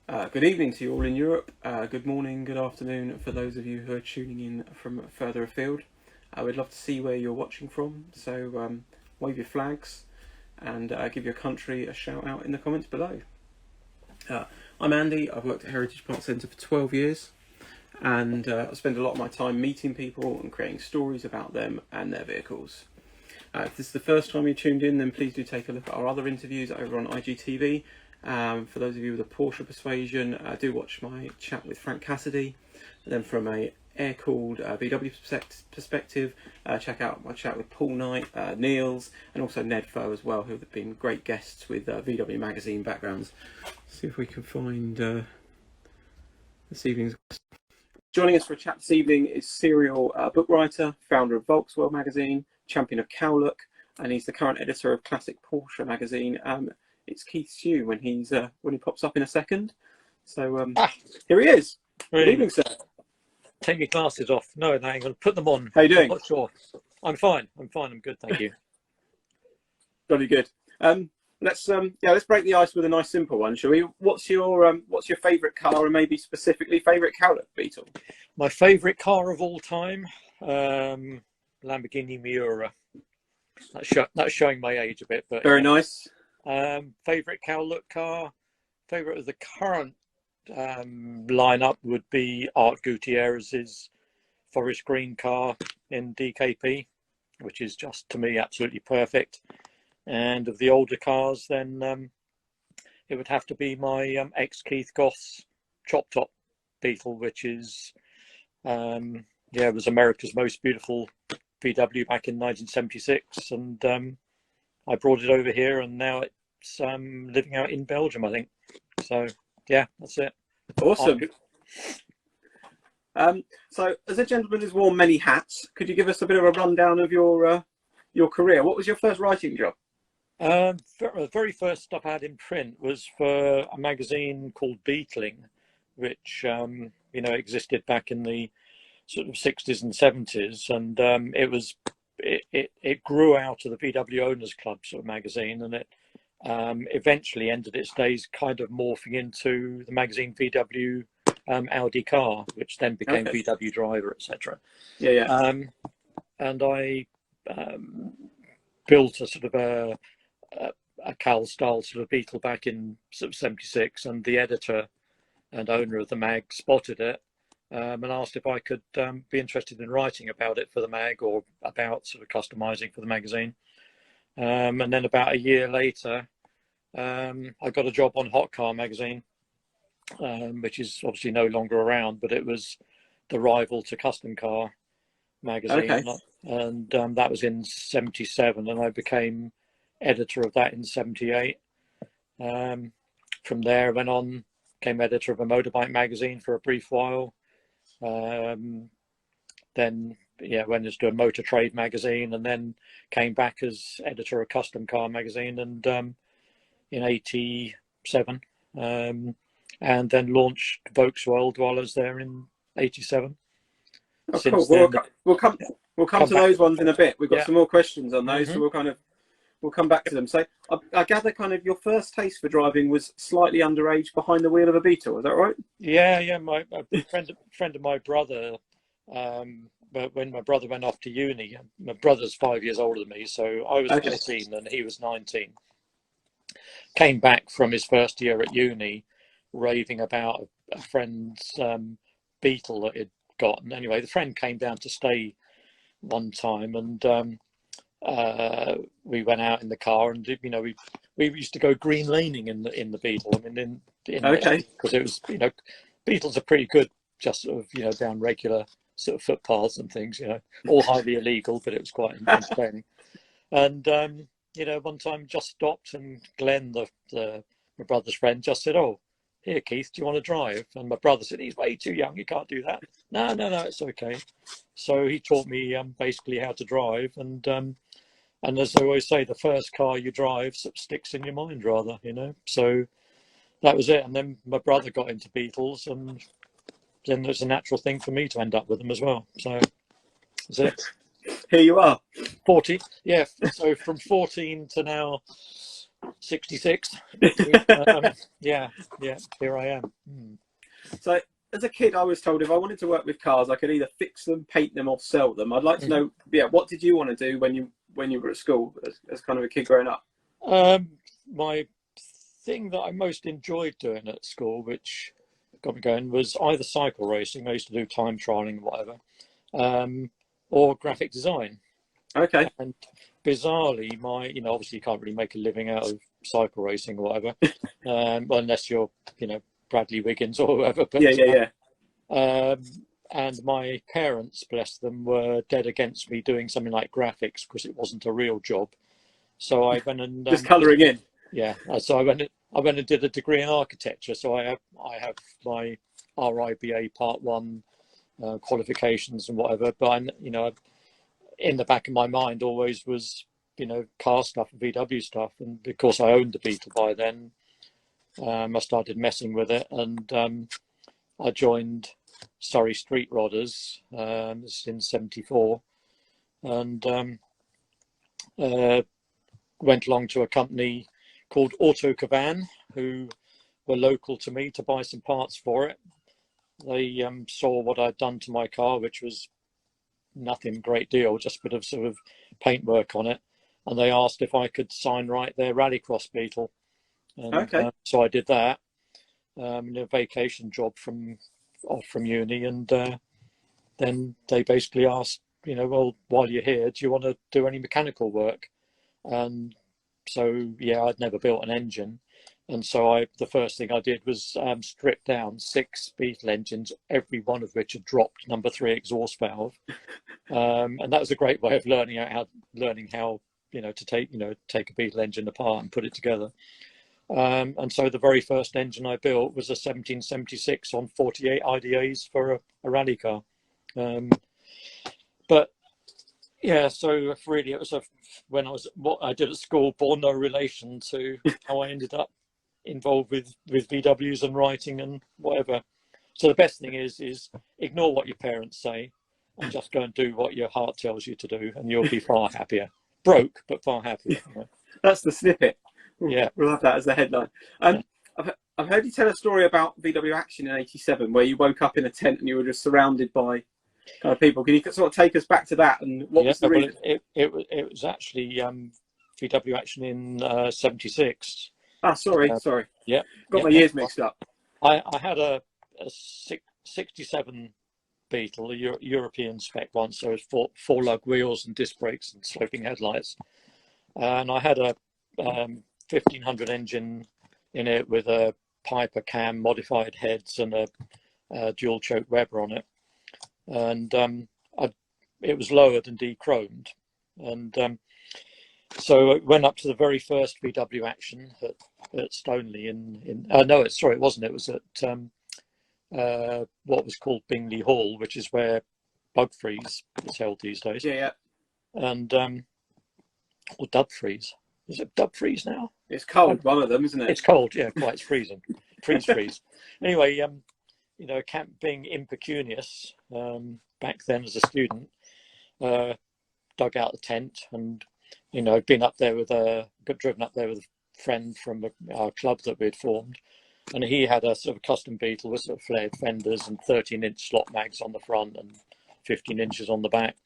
Good evening to you all in Europe. Good morning, good afternoon for those of you who are tuning in from further afield. We'd love to see where you're watching from, so wave your flags and give your country a shout out in the comments below. I'm Andy. I've worked at Heritage Park Centre for 12 years and I spend a lot of my time meeting people and creating stories about them and their vehicles. If this is the first time you tuned in, then please do take a look at our other interviews over on IGTV. For those of you with a Porsche persuasion, do watch my chat with Frank Cassidy. And then from a air-cooled VW perspective, check out my chat with Paul Knight, Niels, and also Ned Foe as well, who have been great guests with VW magazine backgrounds. See if we can find this evening's guest. Joining us for a chat this evening is serial book writer, founder of Volksworld Magazine, champion of Cal Look, and he's the current editor of Classic Porsche magazine. It's Keith Seume when he pops up in a second. So here he is. Really? Good evening, sir. Take my glasses off. No, I'm going to put them on. How you doing? I'm not sure. I'm fine. I'm good, thank you. Jolly good. Let's break the ice with a nice simple one, shall we? What's your favourite car, and maybe specifically favourite Cal Look Beetle? My favourite car of all time, Lamborghini Miura. That's showing my age a bit, but very nice. Favourite Cal Look car, favourite of the current lineup would be Art Gutierrez's forest green car in DKP, which is just, to me, absolutely perfect. And of the older cars, then it would have to be my ex-Keith Goss Chop Top Beetle, which is was America's most beautiful VW back in 1976, and I brought it over here, and now it's living out in Belgium, I think. So yeah, that's it. Awesome. So as a gentleman who's worn many hats, could you give us a bit of a rundown of your career? What was your first writing job? The very first stuff I had in print was for a magazine called Beatling, which existed back in the sort of 60s and 70s, and it grew out of the VW Owners Club sort of magazine, and it eventually ended its days kind of morphing into the magazine VW Audi Car, which then became VW Driver, etc. Yeah. And I built a sort of a Cal style sort of Beetle back in sort of 76, and the editor and owner of the mag spotted it and asked if I could be interested in writing about it for the mag, or about sort of customizing for the magazine. And then about a year later, I got a job on Hot Car magazine, which is obviously no longer around, but it was the rival to Custom Car magazine. And that was in 77, and I became editor of that in 78. From there I went on, became editor of a motorbike magazine for a brief while. Then went into a motor trade magazine, and then came back as editor of Custom Car magazine, and in 87, and then launched Volksworld while I was there in 87. Oh, cool. We'll come to those ones in a bit. We've got some more questions on those, so we'll come back to them. So I gather kind of your first taste for driving was slightly underage behind the wheel of a Beetle, is that right? Yeah. My friend of my brother, but when my brother went off to uni, my brother's 5 years older than me, so I was 14 and he was 19. Came back from his first year at uni raving about a friend's Beetle that he'd got. And anyway, the friend came down to stay one time, and we went out in the car, and we used to go green laning in the Beetle. I mean, because it was Beetles are pretty good, just sort of down regular sort of footpaths and things, all highly illegal, but it was quite entertaining. And one time just stopped, and Glenn, my brother's friend, just said, "Oh, here, Keith, do you want to drive?" And my brother said, "He's way too young, he can't do that." No, it's okay. So he taught me basically how to drive, and as I always say, the first car you drive sort of sticks in your mind, rather, So that was it. And then my brother got into Beetles, and then there's a natural thing for me to end up with them as well. So that's it. Here you are. 40, yeah. So from 14 to now 66. Yeah, here I am. So as a kid, I was told if I wanted to work with cars, I could either fix them, paint them, or sell them. I'd like to know, what did you want to do when you were at school as kind of a kid growing up? My thing that I most enjoyed doing at school, which got me going, was either cycle racing. I used to do time trialing, whatever, or graphic design. Okay. And bizarrely, obviously you can't really make a living out of cycle racing or whatever, unless you're, Bradley Wiggins or whoever. But, yeah. And my parents, bless them, were dead against me doing something like graphics because it wasn't a real job. So I went and just colouring in. Yeah. So I went and did a degree in architecture. So I have my RIBA Part 1 qualifications and whatever. But in the back of my mind always was, car stuff and VW stuff. And because I owned the Beetle by then, I started messing with it, and I joined Surrey Street Rodders in '74, and went along to a company called Auto Cavan, who were local to me, to buy some parts for it. They saw what I'd done to my car, which was nothing great deal, just a bit of sort of paintwork on it, and they asked if I could sign write their rallycross Beetle. And, okay. So I did that in a vacation job from uni, and then they basically asked, well, while you're here, do you want to do any mechanical work? And so, yeah, I'd never built an engine, and so the first thing I did was strip down 6 Beetle engines, every one of which had dropped number 3 exhaust valve, and that was a great way of learning how to take a Beetle engine apart and put it together. And so the very first engine I built was a 1776 on 48 IDAs for a rally car. But yeah, so really it was what I did at school bore no relation to how I ended up involved with VWs and writing and whatever. So the best thing is ignore what your parents say and just go and do what your heart tells you to do, and you'll be far happier. Broke, but far happier. That's the snippet. Yeah, we'll have that as the headline. I've heard you tell a story about VW Action in '87, where you woke up in a tent and you were just surrounded by kind of people. Can you sort of take us back to that, and what was the reason? It was actually VW Action in '76. Sorry. Yeah, got my years mixed up. I had a 67 Beetle, a European spec one, so it was four lug wheels and disc brakes and sloping headlights, and I had a 1500 engine in it with a Piper cam, modified heads, and a dual choke Weber on it, and it was lowered and de-chromed, and so it went up to the very first VW Action at Stoneleigh it wasn't. It was at what was called Bingley Hall, which is where Bug Freeze is held these days. Yeah. And or Dub Freeze. Is it Dub Freeze now? It's cold, one of them, isn't it? It's cold, yeah, quite. It's freezing. Freeze. Anyway, being impecunious, back then as a student, dug out the tent and, driven up there with a friend from our club that we'd formed. And he had a sort of custom Beetle with sort of flared fenders and 13-inch slot mags on the front and 15 inches on the back.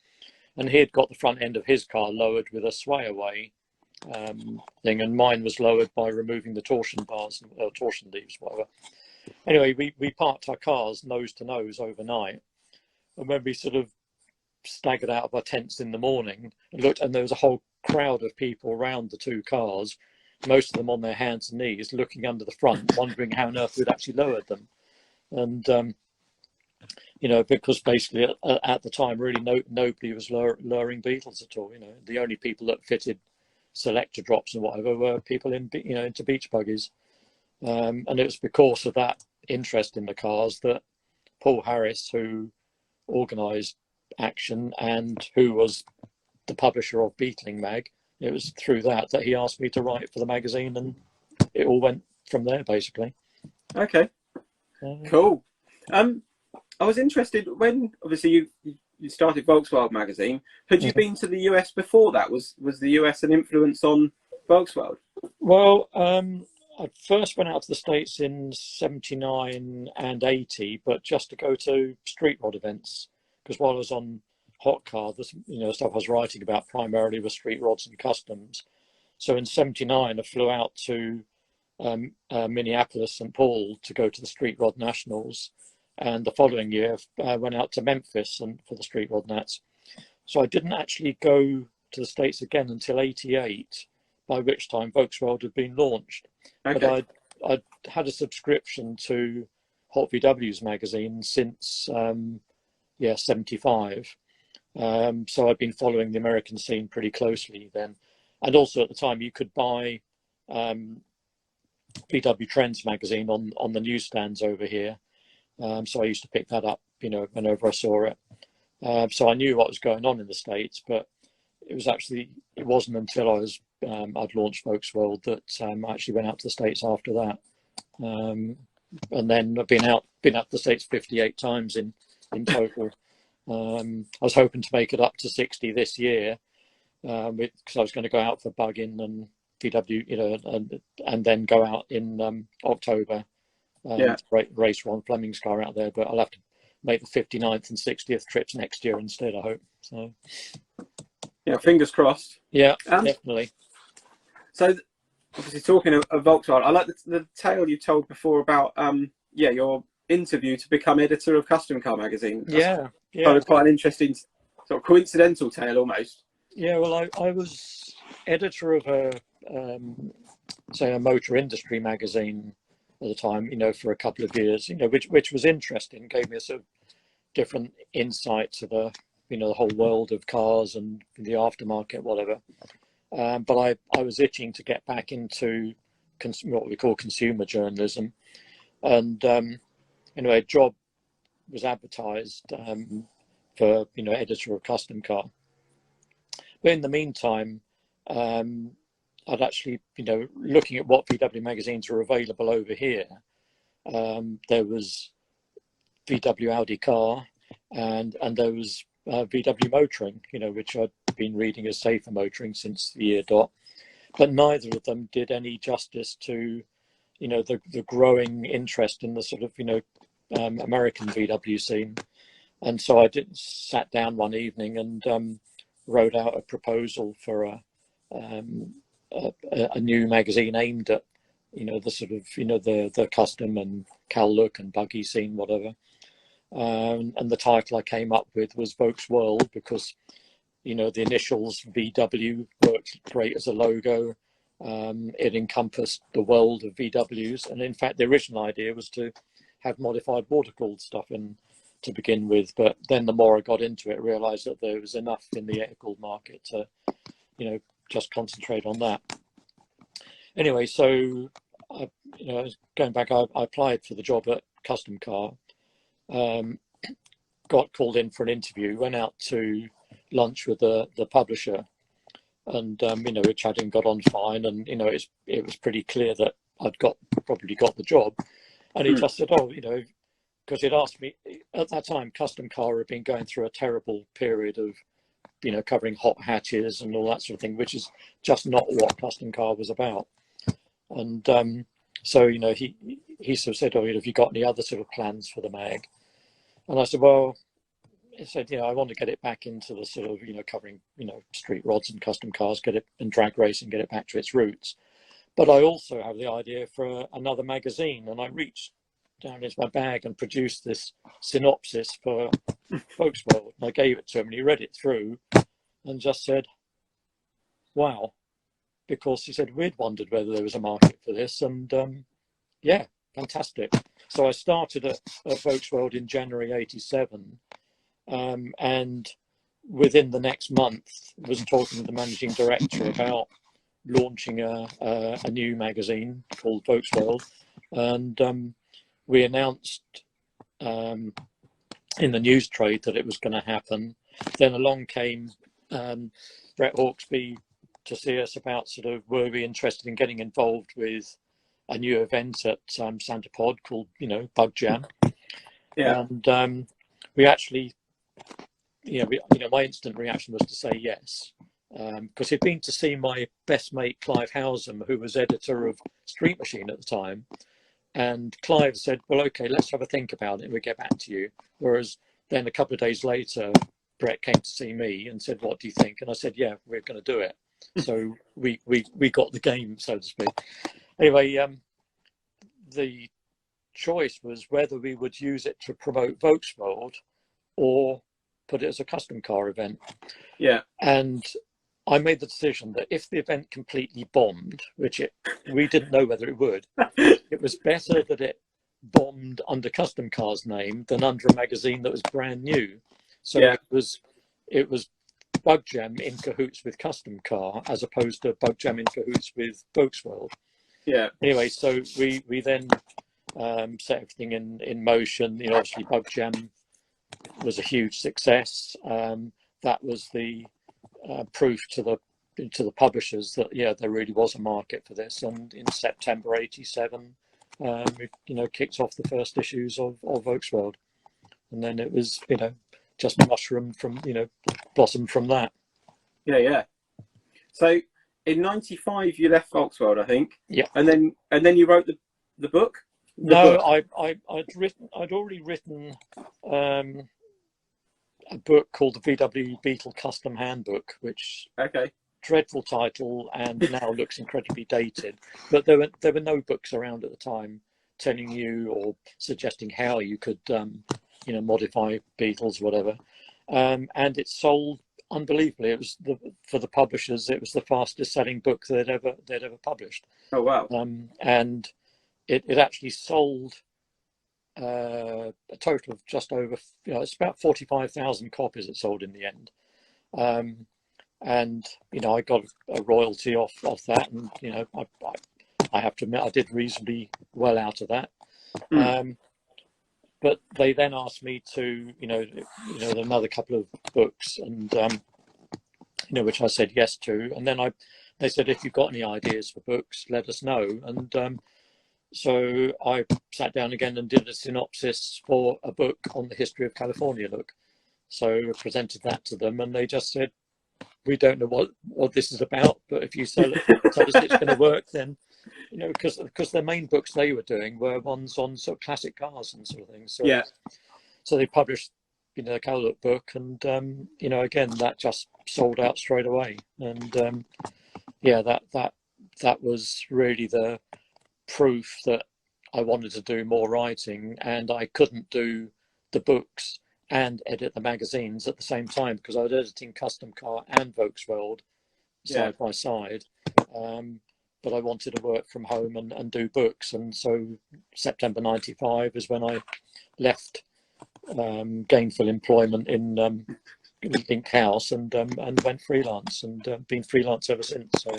And he had got the front end of his car lowered with a sway away thing, and mine was lowered by removing the torsion bars or torsion leaves, whatever. Anyway, we parked our cars nose to nose overnight, and when we sort of staggered out of our tents in the morning and looked, and there was a whole crowd of people around the 2 cars, most of them on their hands and knees looking under the front, wondering how on earth we'd actually lowered them. And because basically at the time really nobody was lowering Beetles at all. The only people that fitted selector drops and whatever were people into beach buggies, and it was because of that interest in the cars that Paul Harris, who organised Action and who was the publisher of Beetling Mag, it was through that he asked me to write for the magazine, and it all went from there basically. Okay, cool. I was interested when obviously you started Volksworld Magazine. Had you been to the US before that? Was the US an influence on Volksworld? Well, I first went out to the States in 79 and 80, but just to go to street rod events, because while I was on Hot Car, the stuff I was writing about primarily was street rods and customs. So in 79, I flew out to Minneapolis, St. Paul to go to the Street Rod Nationals. And the following year, I went out to Memphis for the Street Rod Nats. So I didn't actually go to the States again until 88, by which time Volksworld had been launched. Okay. But I'd had a subscription to Hot VW's magazine since 75. So I'd been following the American scene pretty closely then. And also at the time you could buy VW Trends magazine on the newsstands over here. So I used to pick that up, whenever I saw it. So I knew what was going on in the States, but it wasn't until I'd launched Volksworld that I actually went out to the States after that. And then I've been out to the States 58 times in total. I was hoping to make it up to 60 this year, because I was going to go out for Bug-In and VW, and then go out in October to race Ron Fleming's car out there. But I'll have to make the 59th and 60th trips next year instead, I hope. So yeah, fingers crossed. Yeah, definitely. So obviously talking of Volkswagen, I like the tale you told before about your interview to become editor of Custom Car Magazine. Yeah. Quite an interesting sort of coincidental tale almost. Yeah, well, I was editor of a motor industry magazine at the time, for a couple of years, which was interesting, gave me a sort of different insight to the whole world of cars and the aftermarket, whatever. But I was itching to get back into what we call consumer journalism. And anyway, a job was advertised for, editor of Custom Car. But in the meantime, I'd actually, looking at what VW magazines were available over here, there was VW Audi Car and there was VW Motoring, which I'd been reading as safer motoring since the year dot. But neither of them did any justice to, the growing interest in the sort of, American VW scene. And so I sat down one evening and wrote out a proposal for a new magazine aimed at, the sort of, the custom and Cal Look and buggy scene, whatever. And the title I came up with was Volksworld because, the initials VW worked great as a logo. It encompassed the world of VWs. And in fact, the original idea was to have modified water-cooled stuff in to begin with. But then the more I got into it, I realized that there was enough in the air-cooled market to, just concentrate on that. Anyway, so, going back, I applied for the job at Custom Car, got called in for an interview, went out to lunch with the publisher, and, we chatted and got on fine. And, it was pretty clear that I'd probably got the job. And he just said, because he'd asked me, at that time, Custom Car had been going through a terrible period of, covering hot hatches and all that sort of thing, which is just not what Custom Car was about. And so, he sort of said, have you got any other sort of plans for the mag? And I said, well, he said, I want to get it back into the sort of, covering, street rods and custom cars, get it and drag racing, get it back to its roots. But I also have the idea for another magazine. And I reached down into my bag and produced this synopsis for Volksworld. And I gave it to him and he read it through and just said, wow. Because he said, we'd wondered whether there was a market for this. And yeah, fantastic. So I started at Volksworld in January 87. And within the next month, was talking to the managing director about launching a new magazine called Volksworld. And we announced in the news trade that it was going to happen. Then along came Brett Hawksby to see us about sort of were we interested in getting involved with a new event at Santa Pod called, Bug Jam. Yeah. And we actually, my instant reaction was to say yes. because he'd been to see my best mate Clive Howsam, who was editor of Street Machine at the time. And Clive said, well, okay, let's have a think about it and we'll get back to you. Whereas then a couple of days later, Brett came to see me and said, what do you think? And I said, yeah, we're going to do it. So we got the game, so to speak. Anyway, the choice was whether we would use it to promote Volksworld or put it as a custom car event. Yeah. And I made the decision that if the event completely bombed, we didn't know whether it would, it was better that it bombed under Custom Car's name than under a magazine that was brand new. So yeah. it was Bug Jam in cahoots with Custom Car as opposed to Bug Jam in cahoots with Volksworld. Yeah. Anyway, so we then set everything in motion. You know, obviously Bug Jam was a huge success. That was the proof to the publishers that there really was a market for this. And in September '87, we kicked off the first issues of Volksworld, and then it was just mushroomed from blossomed from that. Yeah. So in '95 you left Volksworld, I think. Yeah. And then you wrote the book. No, I'd already written a book called the VW Beetle Custom Handbook, which dreadful title and now looks incredibly dated. But there were no books around at the time telling you or suggesting how you could modify Beetles, whatever. And it sold unbelievably. It was for the publishers, it was the fastest selling book they'd ever published. Oh wow! And it actually sold a total of just over, it's about 45,000 copies it sold in the end. And I got a royalty off that, and I have to admit I did reasonably well out of that. But they then asked me to another couple of books, and which I said yes to. And then they said, if you've got any ideas for books, let us know. And so I sat down again and did a synopsis for a book on the history of California Look. So I presented that to them, and they just said, we don't know what this is about, but if you tell us it's going to work, then because the main books they were doing were ones on sort of classic cars and sort of things. So so they published the Cal Look book, and again that just sold out straight away. And that was really the proof that I wanted to do more writing, and I couldn't do the books and edit the magazines at the same time because I was editing Custom Car and Volksworld side by side. But I wanted to work from home and do books, and so September '95 is when I left gainful employment in Link House and went freelance, and been freelance ever since. So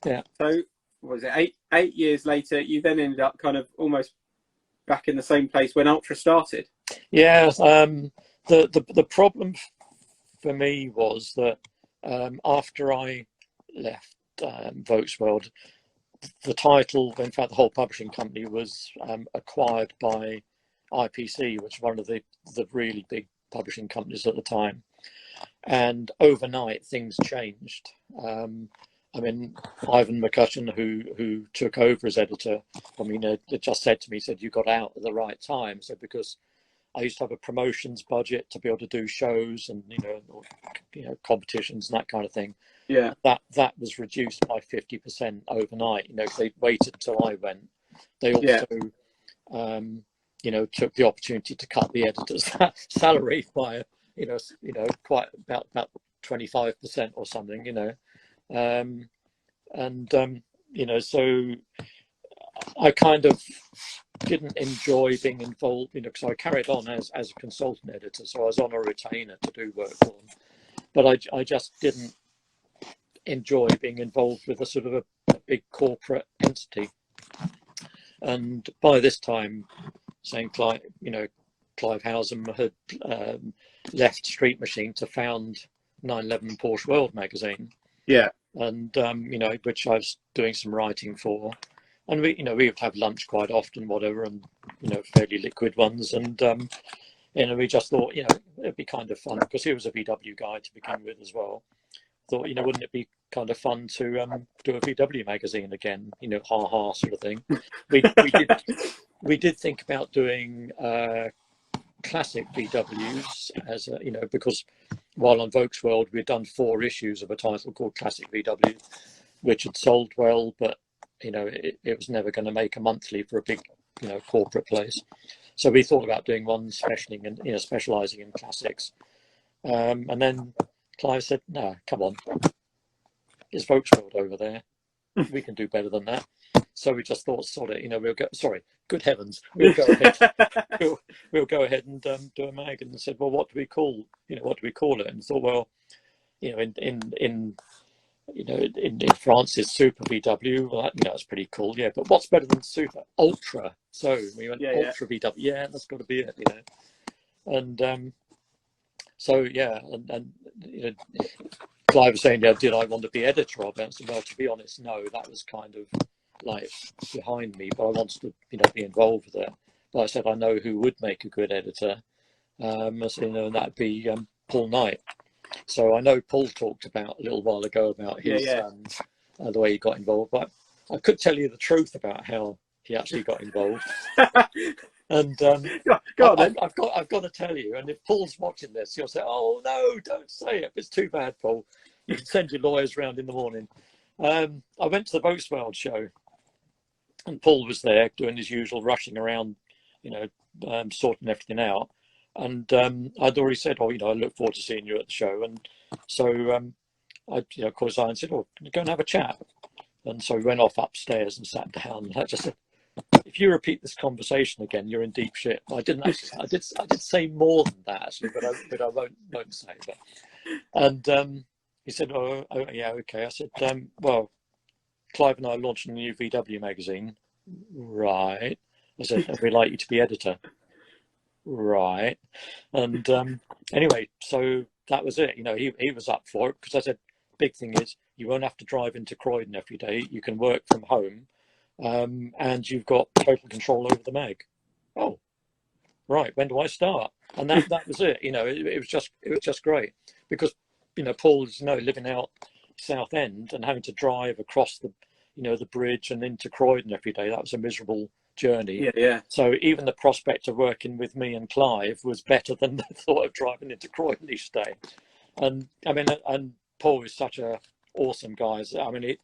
yeah. So what was it, eight years later, you then ended up kind of almost back in the same place when Ultra started? Yeah. The problem for me was that after I left Volksworld, the title, in fact the whole publishing company, was acquired by IPC, which was one of the really big publishing companies at the time. And overnight things changed. I mean, Ivan McCutcheon, who took over as editor, it just said to me, said, you got out at the right time. So because I used to have a promotions budget to be able to do shows and competitions and that kind of thing. Yeah. That was reduced by 50% overnight. Because they waited until I went. They also took the opportunity to cut the editor's salary by quite about 25% or something. So I kind of didn't enjoy being involved, because I carried on as a consultant editor, so I was on a retainer to do work for them, but I just didn't enjoy being involved with a sort of a big corporate entity. And by this time, saying Clive Howsam had left Street Machine to found 911 Porsche World Magazine. Yeah. And which I was doing some writing for, and we would have lunch quite often, whatever, and fairly liquid ones, and we just thought it'd be kind of fun because he was a VW guy to begin with as well, thought, wouldn't it be kind of fun to do a VW magazine again? Ha ha sort of thing. We did think about doing classic VWs as because while on Volksworld we'd done 4 issues of a title called Classic VW, which had sold well, but it was never going to make a monthly for a big corporate place. So we thought about doing one specializing in classics, and then Clive said, "No, come on, it's Volksworld over there. We can do better than that." So we just thought, sort of, we'll go. Sorry, good heavens, we'll go ahead. we'll go ahead and do a mag. And said, "Well, what do we call? What do we call it?" And thought, well, in France it's Super VW. Well, that's pretty cool, yeah. But what's better than Super? Ultra. So we went Ultra VW. Yeah, that's got to be it, And so yeah, and Clive was saying, did I want to be editor of it? I said, well, to be honest, no. That was kind of like behind me, but I wanted to be involved with it. But I said I know who would make a good editor. I said, and that'd be Paul Knight. So I know Paul talked about a little while ago about his the way he got involved, but I could tell you the truth about how he actually got involved. And I've got to tell you, and if Paul's watching this, he'll say, "Oh no, don't say it. It's too bad, Paul. You can send your lawyers round in the morning." I went to the Volksworld show, and Paul was there doing his usual rushing around, sorting everything out. And I'd already said, "Oh, I look forward to seeing you at the show." And so I, of course, I said, "Oh, go and have a chat." And so we went off upstairs and sat down. And I just said, "If you repeat this conversation again, you're in deep shit." I didn't actually. I did say more than that actually, but I won't say. But and he said, "Oh, yeah, okay." I said, "Well, Clive and I are launching a new VW magazine, right?" I said, "And we'd like you to be editor." Right. And anyway, so that was it. He was up for it because I said, big thing is you won't have to drive into Croydon every day. You can work from home, and you've got total control over the mag. Oh, right. When do I start? And that was it. It was just great because Paul's living out Southend and having to drive across the the bridge and into Croydon every day. That was a miserable journey. Yeah. So even the prospect of working with me and Clive was better than the thought of driving into Croydon each day. And I mean, and Paul is such a awesome guy. I mean,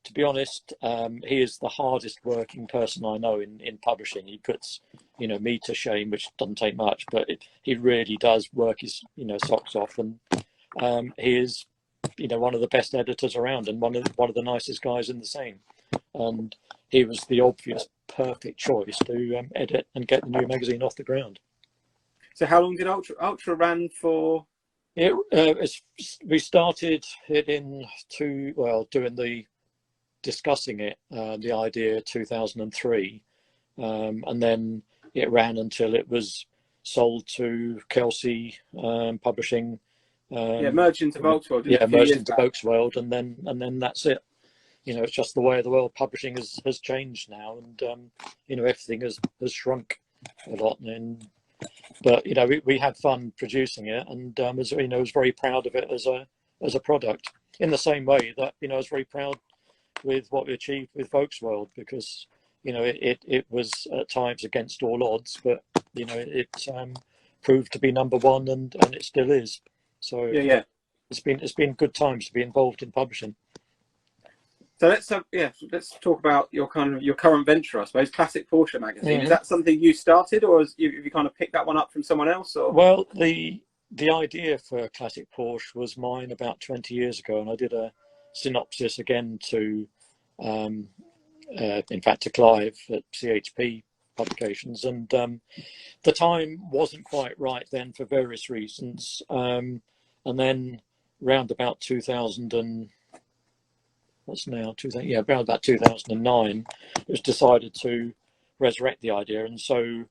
to be honest, he is the hardest working person I know in publishing. He puts me to shame, which doesn't take much, but he really does work his socks off. And he is one of the best editors around and one of the nicest guys in the scene. And he was the obvious perfect choice to edit and get the new magazine off the ground. So how long did Ultra ran for? We started it discussing it, the idea 2003, and then it ran until it was sold to Kelsey Publishing. Merged into Volksworld. Merged into Volksworld, and then that's it. It's just the way of the world. Publishing has changed now, and everything has shrunk a lot. But we had fun producing it, and was very proud of it as a product. In the same way that I was very proud with what we achieved with Volksworld, because it was at times against all odds, but it proved to be number one, and it still is. So it's been good times to be involved in publishing. So let's talk about your current venture, I suppose, Classic Porsche magazine. Mm-hmm. Is that something you started, or have you kind of picked that one up from someone else? Or? Well, the idea for Classic Porsche was mine about 20 years ago, and I did a synopsis again to, in fact, to Clive at CHP Publications, and the time wasn't quite right then for various reasons, and then round about 2000 and what's now 2000, around about 2009, it was decided to resurrect the idea, and so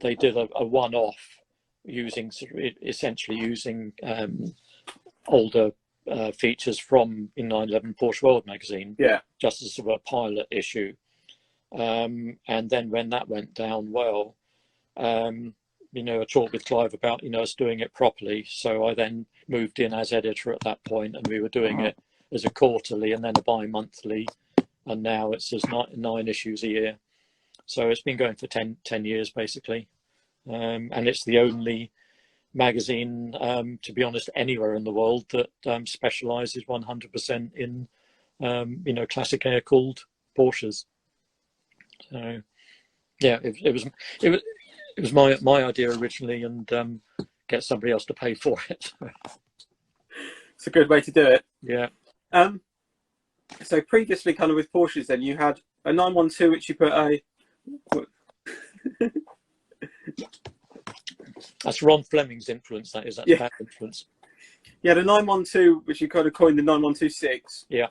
they did a one-off essentially using older features from in 911 Porsche World Magazine, just as a pilot issue, and then when that went down well, I talked with Clive about, us doing it properly. So I then moved in as editor at that point, and we were doing it as a quarterly and then a bi-monthly, and now it's as 9 issues a year. So it's been going for 10 years basically, and it's the only magazine, to be honest, anywhere in the world that specialises 100% in classic air-cooled Porsches. So yeah, it was my idea originally, and get somebody else to pay for it. It's a good way to do it. Yeah. So previously, kind of with Porsches, then you had a 912, which you put a. That's Ron Fleming's influence. That's bad influence. You had a 912, which you kind of coined the 9126. Yeah.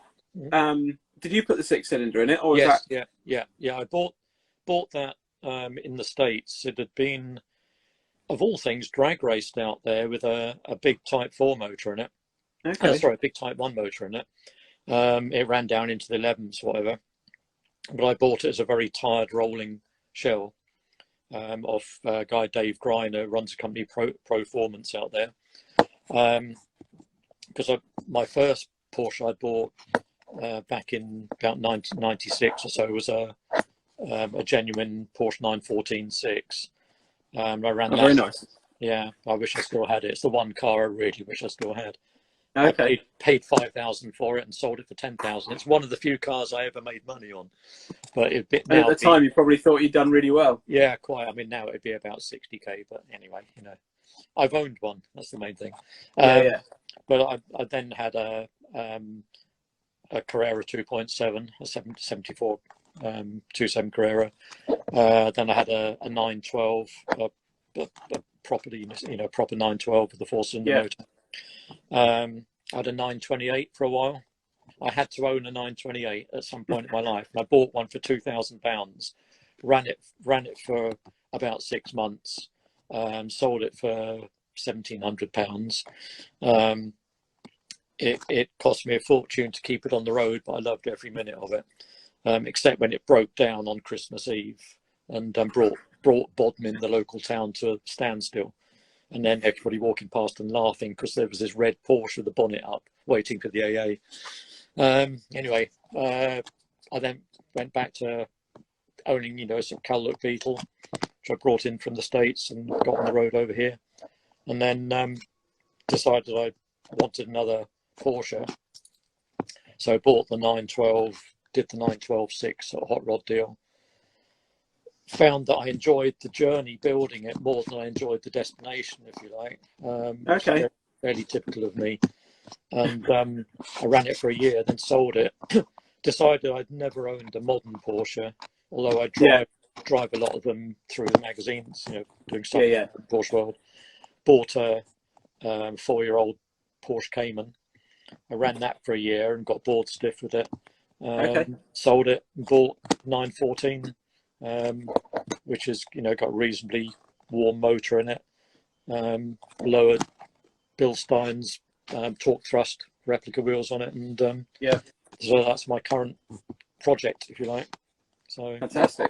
Did you put the 6-cylinder in it, or yes? Was that... Yeah. I bought that in the States. It had been, of all things, drag raced out there with a big Type 4 motor in it. Okay. Sorry, a big Type 1 motor in it. It ran down into the 11s, whatever. But I bought it as a very tired rolling shell off a guy, Dave Griner, who runs a company, Proformance, out there. Because my first Porsche I bought back in about 1996 or so was a genuine Porsche 914-6. I ran that. Very nice. Yeah, I wish I still had it. It's the one car I really wish I still had. Okay. I paid $5,000 for it and sold it for $10,000. It's one of the few cars I ever made money on. But at the time, you probably thought you'd done really well. Yeah, quite. I mean, now it'd be about 60k. But anyway, I've owned one. That's the main thing. Yeah. But I then had a Carrera 2.7, a 74 2.7 Carrera. Then I had a 912, a proper 912 with a 4-cylinder motor. I had a 928 for a while. I had to own a 928 at some point in my life, and I bought one for £2,000. Ran it for about 6 months. Sold it for £1,700. It cost me a fortune to keep it on the road, but I loved every minute of it, except when it broke down on Christmas Eve and brought Bodmin, the local town, to a standstill. And then everybody walking past and laughing because there was this red Porsche with the bonnet up waiting for the AA. Anyway, I then went back to owning, some Cal Look Beetle, which I brought in from the States and got on the road over here. And then decided I wanted another Porsche. So I bought the 912, did the 912-6 at a hot rod deal. Found that I enjoyed the journey building it more than I enjoyed the destination, if you like. Okay. Fairly typical of me. And I ran it for a year, then sold it. Decided I'd never owned a modern Porsche, although I drive a lot of them through the magazines, doing stuff in Porsche World. Bought a 4-year-old Porsche Cayman. I ran that for a year and got bored stiff with it. Sold it and bought 914. Which has got a reasonably warm motor in it, lowered Bill Stein's torque thrust replica wheels on it, and so that's my current project, if you like. So fantastic.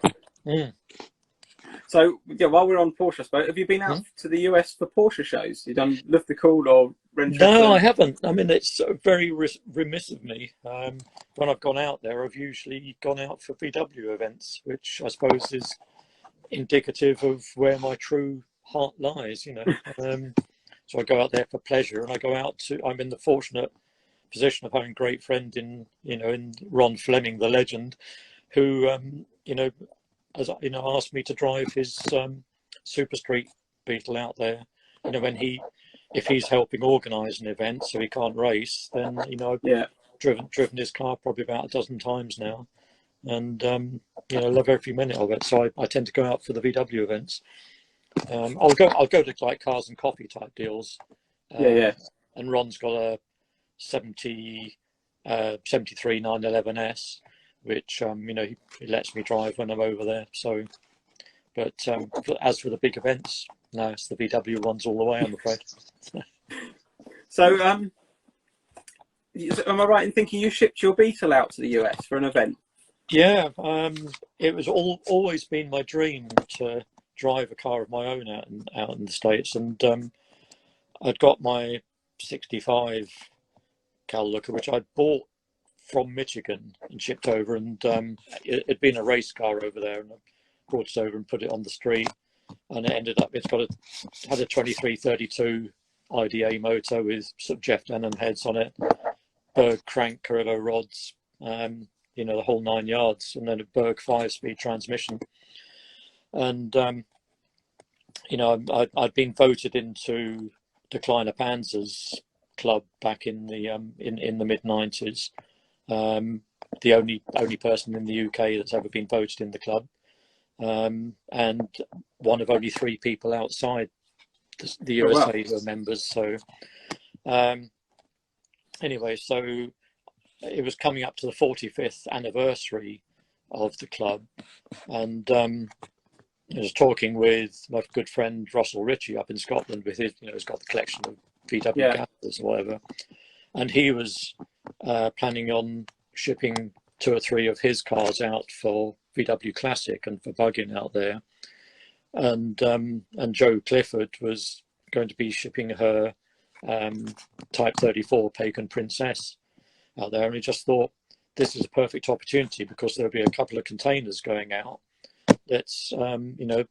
So while we're on Porsche, I suppose, have you been out to the US for Porsche shows? You done Lift the Cool or Rent? No, I haven't. I mean, it's very remiss of me. When I've gone out there, I've usually gone out for VW events, which I suppose is indicative of where my true heart lies. So I go out there for pleasure, and I'm in the fortunate position of having a great friend in Ron Fleming, the legend, who asked me to drive his Super Street Beetle out there. If he's helping organise an event so he can't race, then I've driven his car probably about a dozen times now, and love every minute of it. So I tend to go out for the VW events. I'll go to like cars and coffee type deals. And Ron's got a 73 911S, which he lets me drive when I'm over there. So, but as for the big events, no, it's the VW ones all the way, I'm afraid. So, am I right in thinking you shipped your Beetle out to the US for an event? Yeah, it was always been my dream to drive a car of my own out in the States, and I'd got my '65 Cal Looker, which I'd bought from Michigan and shipped over, and it'd been a race car over there, and I brought it over and put it on the street, and it ended up, had a 2332 IDA motor with sort of Jeff Denham heads on it, Berg crank Carrillo rods, you know, the whole 9 yards, and then a Berg 5-speed transmission. And you know, I'd been voted into Decliner Panzer's club back in the mid '90s. The only person in the UK that's ever been voted in the club, and one of only 3 people outside the USA who are members. So anyway, so it was coming up to the 45th anniversary of the club, and I was talking with my good friend Russell Ritchie up in Scotland with his, you know, he's got the collection of VW Gathers or whatever, and he was planning on shipping 2 or 3 of his cars out for VW Classic and for bugging out there, and Jo Clifford was going to be shipping her Type 34 Pagan Princess out there, and he just thought this is a perfect opportunity because there'll be a couple of containers going out. Let's you know,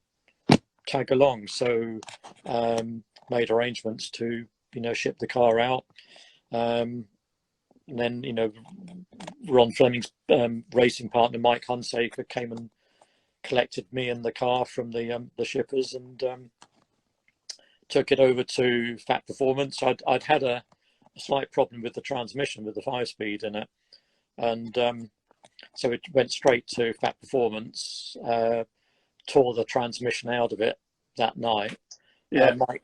tag along. So made arrangements to, you know, ship the car out. And then, you know, Ron Fleming's racing partner Mike Hunsaker came and collected me and the car from the shippers, and took it over to Fat Performance. I'd had a slight problem with the transmission with the 5-speed in it, and so it went straight to Fat Performance, tore the transmission out of it that night.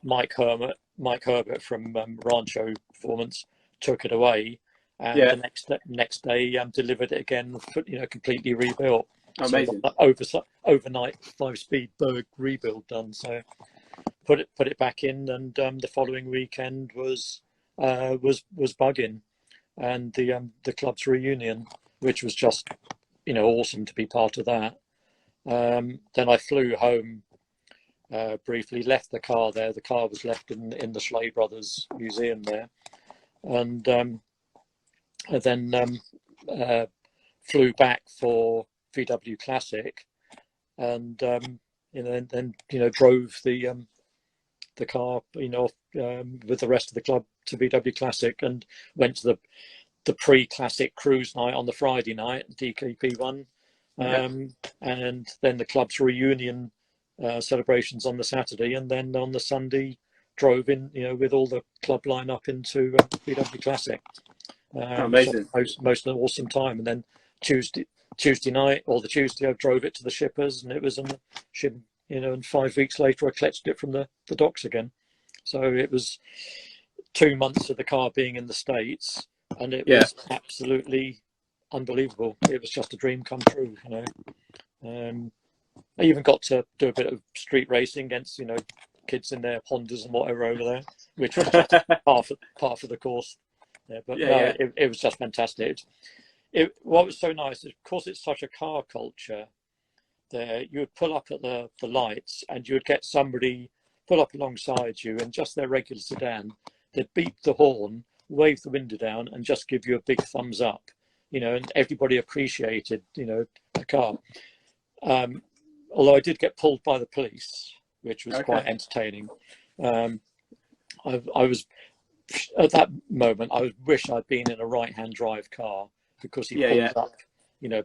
Mike Herbert from Rancho Performance took it away, and the next day delivered it again, you know, completely rebuilt. Amazing. So overnight 5-speed Berg rebuild done. So put it back in, and the following weekend was bugging, and the club's reunion, which was just, you know, awesome to be part of that. Then I flew home briefly, left the car there. The car was left in the Schley Brothers Museum there, and then flew back for VW Classic, and you know, then, you know, drove the car, you know, with the rest of the club to VW Classic, and went to the pre-Classic cruise night on the Friday night, DKP1, and then the club's reunion celebrations on the Saturday, and then on the Sunday drove in, you know, with all the club line up into VW Classic. Amazing. Most awesome time. And then Tuesday night, or the Tuesday, I drove it to the shippers, and it was in the ship, you know, and 5 weeks later I collected it from the docks again. So it was 2 months of the car being in the States, and it was absolutely unbelievable. It was just a dream come true, you know. I even got to do a bit of street racing against, you know, kids in their Hondas and whatever over there, which was just part of the course. It was just fantastic. What was so nice is, because it's such a car culture there, you would pull up at the lights, and you would get somebody pull up alongside you, and just their regular sedan, they'd beep the horn, wave the window down, and just give you a big thumbs up, you know, and everybody appreciated, you know, the car. Although I did get pulled by the police, which was quite entertaining. I was, at that moment, I wish I'd been in a right-hand drive car, because he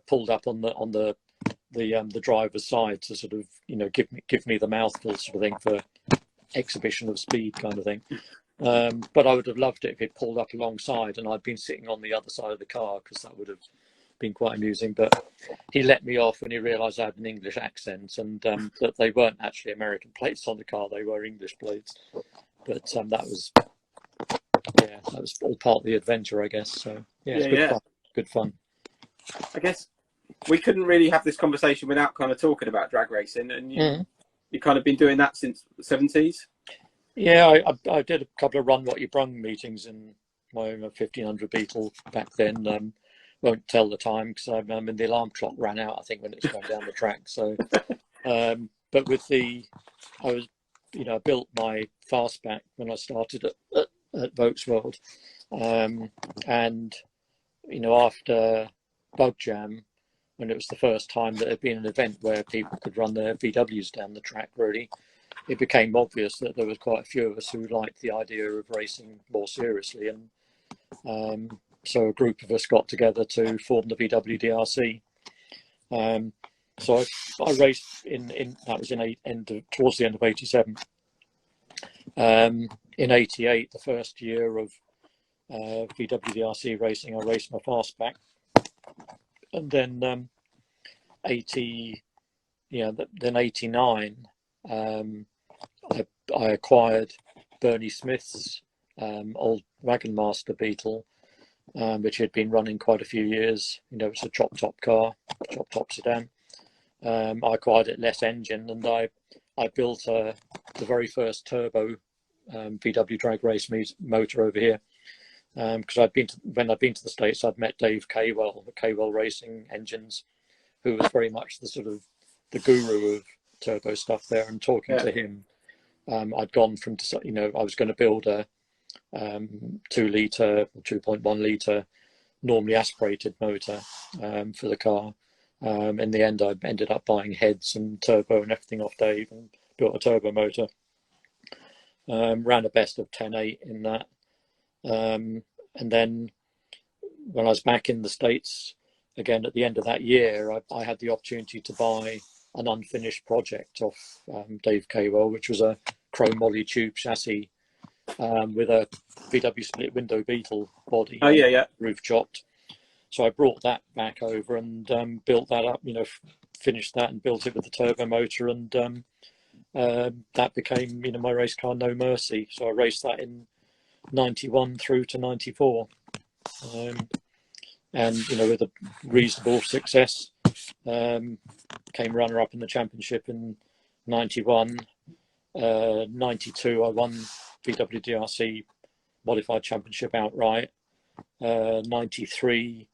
pulled up on the driver's side to sort of, you know, give me the mouthful sort of thing for exhibition of speed kind of thing. But I would have loved it if it pulled up alongside and I'd been sitting on the other side of the car, because that would have been quite amusing. But he let me off when he realised I had an English accent, and that they weren't actually American plates on the car, they were English plates. But that was all part of the adventure, I guess. So good fun. I guess we couldn't really have this conversation without kind of talking about drag racing, and you kind of been doing that since the 70s. Yeah, I did a couple of Run What You Brung meetings in my 1500 Beetle back then. Won't tell the time, because I mean, the alarm clock ran out, I think, when it was going down the track. So but with the, I was, I built my fastback when I started at Volksworld, and after Bug Jam, when it was the first time that there'd been an event where people could run their VWs down the track, really, it became obvious that there was quite a few of us who liked the idea of racing more seriously, and so a group of us got together to form the VW DRC. So I raced in that was towards the end of '87. In '88, the first year of VW DRC racing, I raced my fastback, and then then '89, I acquired Bernie Smith's old Wagon Master Beetle, which had been running quite a few years. It's a chop top sedan. I acquired it less engine, and I built the very first turbo VW drag race motor over here, because when I'd been to the States, I'd met Dave Caywell, the Caywell Racing Engines, who was very much the sort of the guru of turbo stuff there. And talking to him, I'd gone from I was going to build a 2-litre, 2.1 litre normally aspirated motor for the car. In the end, I ended up buying heads and turbo and everything off Dave and built a turbo motor. Ran a best of 10.8 in that. And then when I was back in the States, again, at the end of that year, I had the opportunity to buy an unfinished project off Dave Caywell, which was a chrome molly tube chassis with a VW split window Beetle body. Oh, yeah. Roof chopped. So I brought that back over and built that up, finished that and built it with the turbo motor, and that became, my race car, No Mercy. So I raced that in '91 through to '94, and with a reasonable success. Came runner-up in the championship in '91. '92 I won VW DRC modified championship outright. '93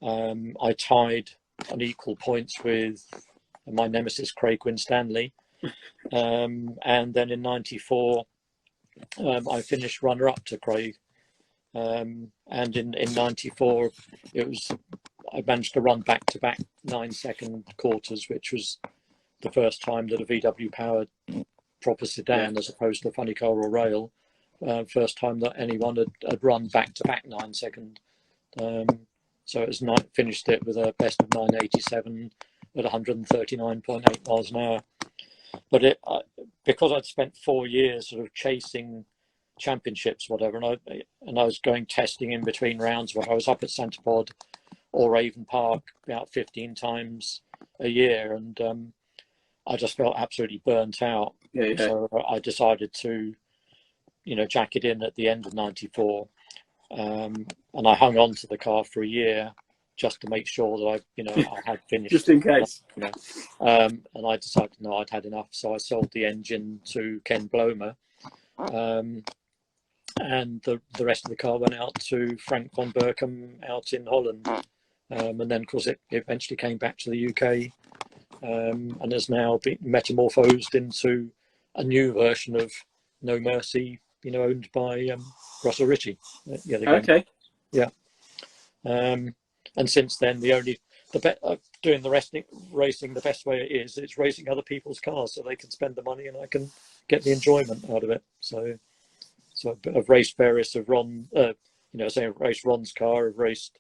I tied on equal points with my nemesis Craig Winstanley, and then in '94 I finished runner-up to Craig, and in '94 I managed to run back-to-back 9-second quarters, which was the first time that a VW powered proper sedan, as opposed to a funny car or rail, first time that anyone had run back-to-back 9-second. So it was finished it with a best of 9.87 at 139.8 miles an hour. But because I'd spent 4 years sort of chasing championships, whatever, and I was going testing in between rounds, where I was up at Santa Pod or Avon Park about 15 times a year, and I just felt absolutely burnt out. So I decided to, jack it in at the end of '94. And I hung on to the car for a year just to make sure that I had finished. Just in case. And I decided, no, I'd had enough. So I sold the engine to Ken Blomer. And the rest of the car went out to Frank von Berkham out in Holland. And then, of course, it eventually came back to the UK, and has now been metamorphosed into a new version of No Mercy, owned by Russell Ritchie. Okay. Yeah. And since then, doing the racing the best way it's racing other people's cars, so they can spend the money and I can get the enjoyment out of it. So I've raced various of I've raced Ron's car, I've raced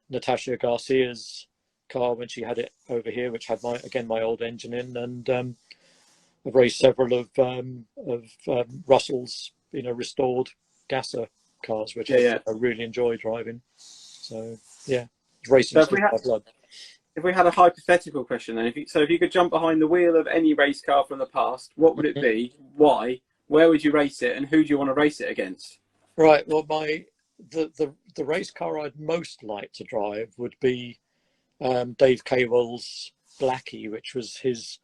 Natasha Garcia's car when she had it over here, which had my old engine in, and I've raced several of Russell's restored Gasser cars, which I really enjoy driving. So racing is my blood. If we had a hypothetical question, then, if you could jump behind the wheel of any race car from the past, what would it be? Why? Where would you race it, and who do you want to race it against? Right. Well, the race car I'd most like to drive would be Dave Caywell's Blackie, which was his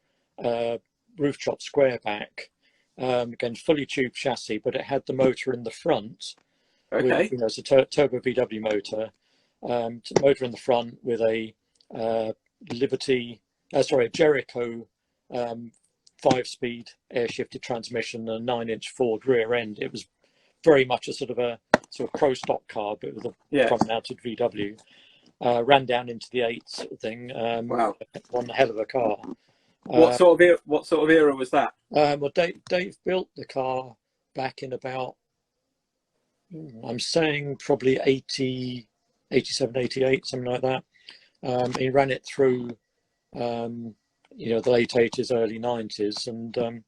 roof chop squareback. Again, fully tube chassis, but it had the motor in the front. Okay. With, it's a turbo VW motor. Motor in the front with a Jericho 5-speed air-shifted transmission and a 9-inch Ford rear end. It was very much a sort of pro stock car, but with a front-mounted VW. Ran down into the 8 sort of thing. Wow! One hell of a car. What sort of era was that? Well, Dave built the car back in about, I'm saying probably 80, 87, 88, something like that. He ran it through, the late 80s, early 90s, and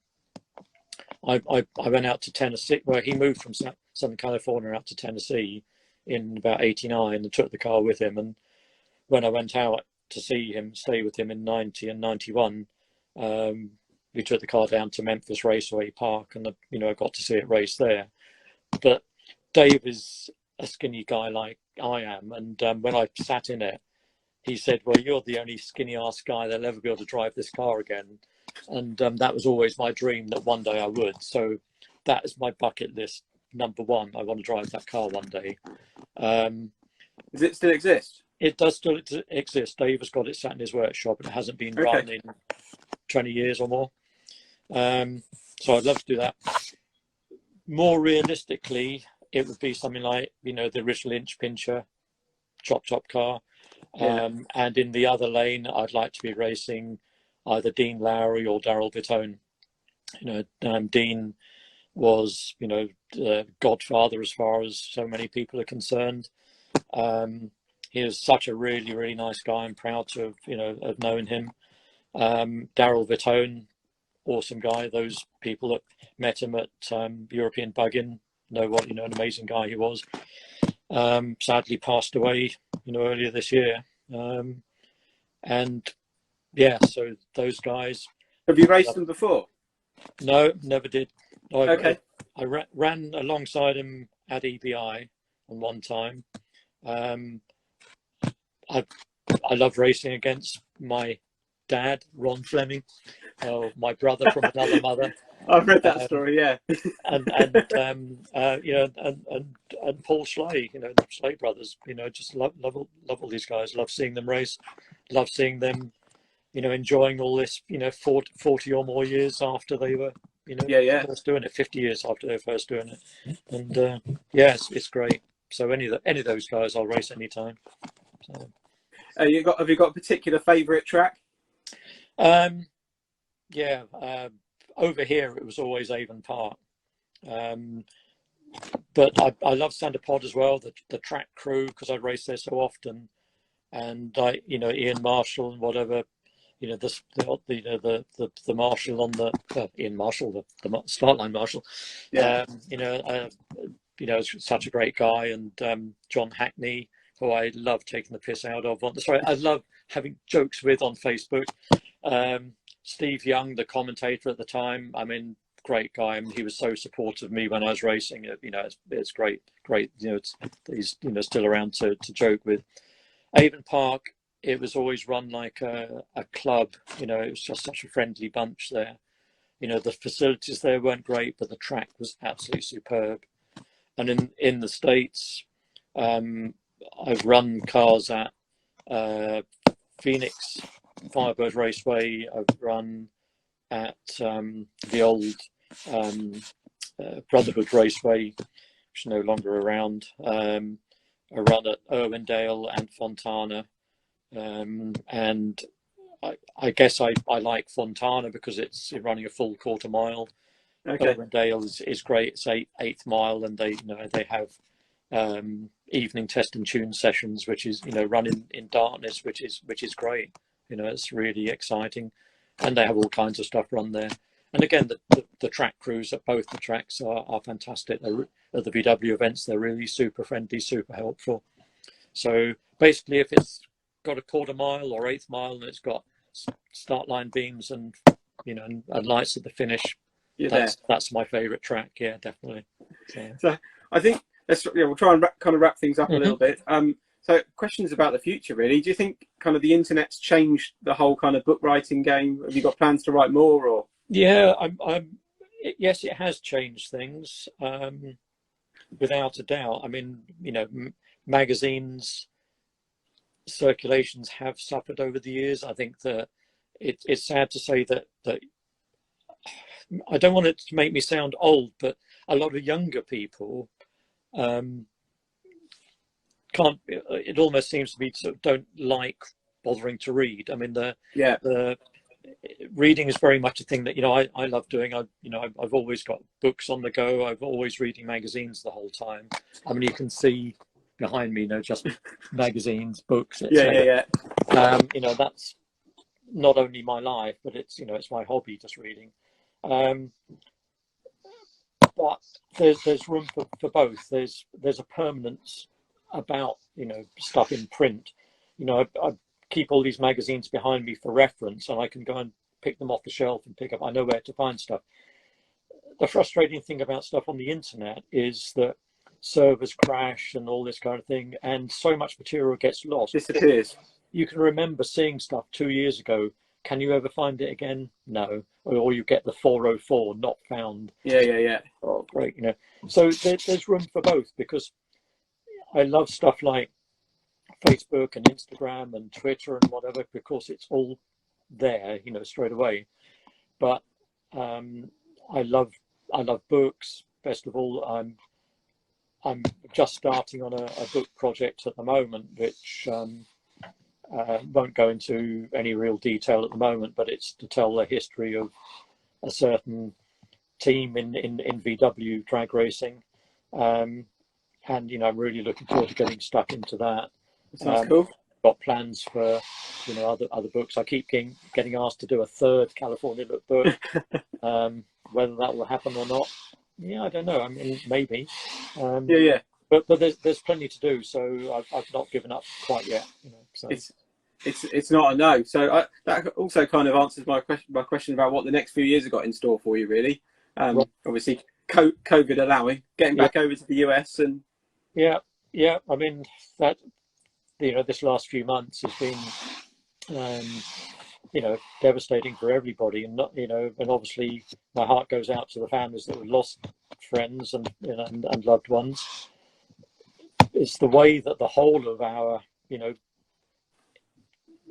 I went out to Tennessee, where he moved from Southern California out to Tennessee in about 89, and took the car with him. And when I went out to see him, stay with him in 90 and 91, we took the car down to Memphis Raceway Park, and I got to see it race there. But Dave is a skinny guy like I am, and when I sat in it, he said, "Well, you're the only skinny ass guy that'll ever be able to drive this car again." And that was always my dream, that one day I would. So that is my bucket list number one. I want to drive that car one day. Does it still exist? It does still exist. Dave has got it sat in his workshop, and it hasn't been run in 20 years or more. So I'd love to do that. More realistically, it would be something like, the original Inch Pincher chop top car. And in the other lane, I'd like to be racing either Dean Lowry or Darrell Vitone. Dean was, the godfather as far as so many people are concerned. He was such a really, really nice guy. I'm proud to have known him. Darrell Vitone, awesome guy. Those people that met him at European Bug-In know what an amazing guy he was. Sadly passed away earlier this year. So those guys. Have you raced them before? No, never did. Okay. I ran alongside him at EBI on one time. I love racing against my dad, Ron Fleming, my brother from another mother. I've read that story, yeah. and Paul Schley, the Schley brothers, just love all these guys. Love seeing them race. Love seeing them, enjoying all this, 40 or more years after they were, first doing it, 50 years after they were first doing it. And it's great. So any of those guys, I'll race anytime. So. Have you got a particular favourite track? Over here it was always Avon Park, but I love Santa Pod as well. The track crew, because I race there so often, and Ian Marshall and whatever, the Marshall on the Ian Marshall, the Startline Marshall, such a great guy, and John Hackney, who I love taking the piss out of. I love having jokes with on Facebook. Steve Young, the commentator at the time, great guy. He was so supportive of me when I was racing. It's great. He's still around to joke with. Avon Park, it was always run like a club. It was just such a friendly bunch there. The facilities there weren't great, but the track was absolutely superb. And in the States, I've run cars at Phoenix Firebird Raceway. I've run at the old Brotherhood Raceway, which is no longer around. I run at Irwindale and Fontana, and I guess I like Fontana because it's running a full quarter mile. Okay. Irwindale is great. It's eighth mile, and they have evening test and tune sessions, which is running in darkness, which is great. It's really exciting, and they have all kinds of stuff run there. And again, the track crews at both the tracks are fantastic. At the VW events, they're really super friendly, super helpful. So basically, if it's got a quarter mile or eighth mile and it's got start line beams and and lights at the finish, that's my favourite track. Yeah, definitely. So I think we'll try and wrap things up a little bit. So questions about the future, really. Do you think kind of the internet's changed the whole kind of book writing game? Have you got plans to write more, or? Yeah, yes, it has changed things, without a doubt. Magazines circulations have suffered over the years. I think that it's sad to say that I don't want it to make me sound old, but a lot of younger people can't. It almost seems to be sort of don't like bothering to read. I mean, the reading is very much a thing that I love doing. I've always got books on the go. I've always reading magazines the whole time. I mean, you can see behind me, just magazines, books, etc. That's not only my life, but it's my hobby, just reading. But there's room for both. There's a permanence about stuff in print. I keep all these magazines behind me for reference, and I can go and pick them off the shelf and pick up. I know where to find stuff. The frustrating thing about stuff on the internet is that servers crash and all this kind of thing, and so much material gets lost. Disappears. You can remember seeing stuff 2 years ago. Can you ever find it again? No. Or you get the 404 not found. Yeah. Oh, great. So there's room for both, because I love stuff like Facebook and Instagram and Twitter and whatever, because it's all there, straight away. But I love books. Best of all, I'm just starting on a book project at the moment, which won't go into any real detail at the moment, but it's to tell the history of a certain team in VW drag racing. And I'm really looking forward to getting stuck into that. Sounds cool. Got plans for other books. I keep getting asked to do a third California Look book. Whether that will happen or not, I don't know. I mean, maybe. But there's plenty to do, so I've not given up quite yet. So it's not a no. So that also kind of answers my question about what the next few years have got in store for you, really. Right. Obviously, COVID allowing, getting back over to the US and. Yeah. I mean that. This last few months has been, devastating for everybody, and and obviously my heart goes out to the families that have lost friends and loved ones. It's the way that the whole of our,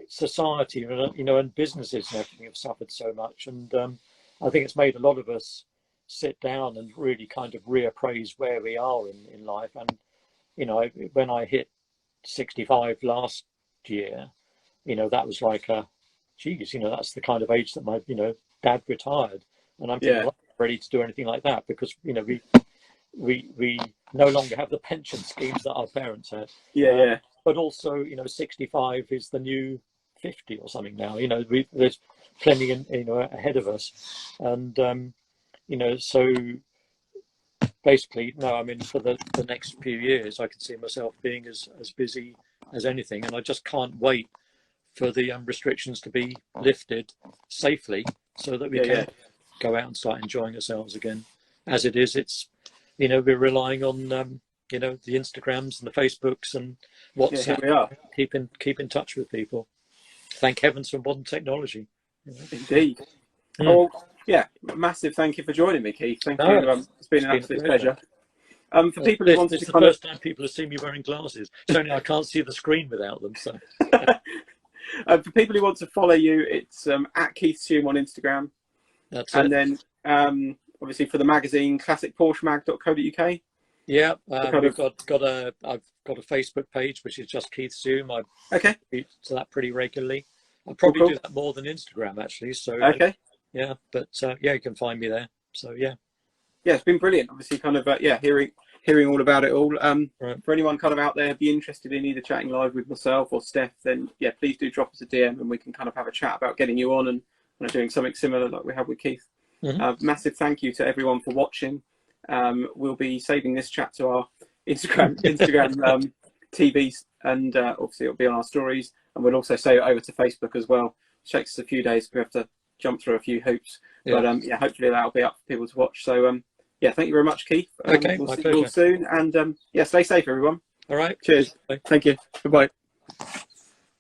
society, and businesses and everything have suffered so much, and I think it's made a lot of us sit down and really kind of reappraise where we are in life. And when I hit 65 last year, that was like that's the kind of age that my dad retired, and I'm not ready to do anything like that, because we no longer have the pension schemes that our parents had. But also 65 is the new 50 or something now. There's plenty ahead of us, and so basically, no, I mean, for the next few years, I can see myself being as busy as anything, and I just can't wait for the restrictions to be lifted safely, so that we can go out and start enjoying ourselves again. As it is, it's we're relying on the Instagrams and the Facebooks and WhatsApp. Here we are. Keep in touch with people. Thank heavens for modern technology. Indeed. Oh, massive thank you for joining me, Keith. Thank you. It's been an absolute pleasure. For people who want to the first time people have seen me wearing glasses. It's only I can't see the screen without them. So, for people who want to follow you, it's at Keith Seume on Instagram. That's and it. Then obviously for the magazine, classicporschemag.co.uk. Yeah, I've got a Facebook page which is just Keith Seume. I tweet to that pretty regularly. I probably do that more than Instagram, actually. So yeah, but you can find me there. So yeah, it's been brilliant. Obviously, kind of hearing all about it all. Right. For anyone kind of out there be interested in either chatting live with myself or Steph, then please do drop us a DM and we can kind of have a chat about getting you on and doing something similar like we have with Keith. Mm-hmm. Massive thank you to everyone for watching. We'll be saving this chat to our Instagram TVs, and obviously it'll be on our stories, and we'll also save it over to Facebook as well. It takes us a few days. We have to jump through a few hoops, but hopefully that'll be up for people to watch. So thank you very much, Keith. Okay, we'll see you all soon, and stay safe, everyone. All right. Cheers. Bye. Thank you. Goodbye.